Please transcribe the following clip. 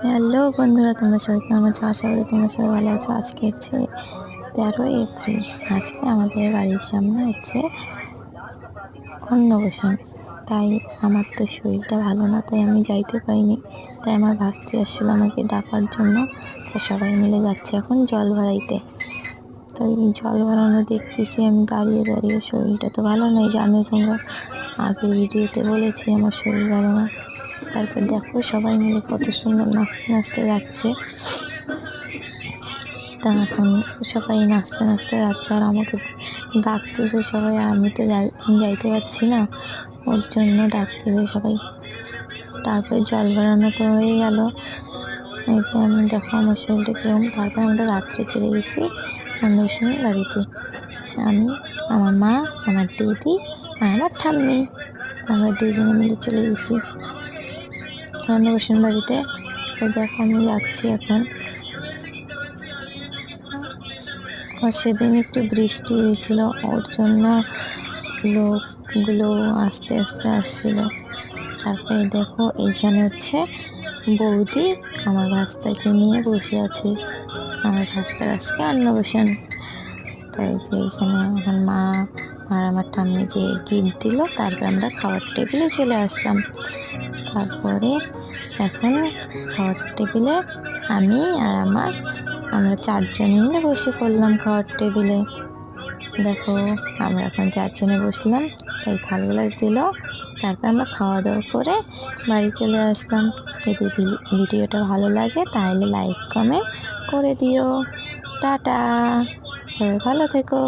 Hello বন্ধুরা, তোমরা সবাই কেমন আছো? আশা করি তোমরা সবাই ভালো আছো। আজকে হচ্ছে 13 এপ্রিল। আজকে আমাদের বাড়ির সামনে হচ্ছে অন্নপ্রাশন। তাই আমার তো শরীরটা ভালো না, তাই আমি যাইতে পারিনি। তাই আমার ভাস্তি আসছিল আমাকে ডাকার জন্য। তাই সবাই মিলে যাচ্ছে এখন জল ভরাইতে। তাই জল ভরানো দেখতেছি আমি দাঁড়িয়ে দাঁড়িয়ে। শরীরটা তো ভালো নেই, জানোই তোমরা, আগের ভিডিওতে বলেছি আমার শরীর ভালো না। তারপর দেখো সবাই মিলে কত সুন্দর নাচতে নাচতে যাচ্ছে। তা এখন সবাই নাচতে নাচতে যাচ্ছে আর আমাকে ডাকতেছে সবাই, আর আমি তো যাইতে পারছি না, ওর জন্য ডাকতেছে সবাই। তারপরে জল ভরানো তো হয়ে গেল। এই যে আমি দেখো আমার শরীরটা কিরকম। তারপর আমরা রাত্রে চলে গেছি অন্বেষণের বাড়িতে। আমি, আমার মা, আমার দিদি আর আমার ঠাম্মি, আমরা দুজনে মিলে চলে গেছি অন্নপ্রাশন বাড়িতে। তো দেখো আমি যাচ্ছি এখন। আর সেদিন একটু বৃষ্টি হয়েছিল, ওর জন্য লোকগুলো আস্তে আস্তে আসছিল। তারপরে দেখো এইখানে হচ্ছে বৌদি আমার ভাস্তাকে নিয়ে বসে আছে। আমার ভাস্তার আজকে অন্নপ্রাশন। তাই যে এখানে আমার মা আর আমার ঠাম্মি যে গিফট দিল, তারপর আমরা খাওয়ার টেবিলে চলে আসলাম। তারপরে এখন খাওয়ার টেবিলে আমি আর আমরা 4 জন মিলে বসে পড়লাম খাওয়ার টেবিলে। দেখো আমরা এখন 4 জনে বসলাম, তাই থাল গ্লাস দিল। তারপর আমরা খাওয়া দাওয়া করে বাড়ি চলে আসলাম। যদি ভিডিওটা ভালো লাগে তাহলে লাইক কমেন্ট করে দিও। টাটা, সবাই ভালো থেকো।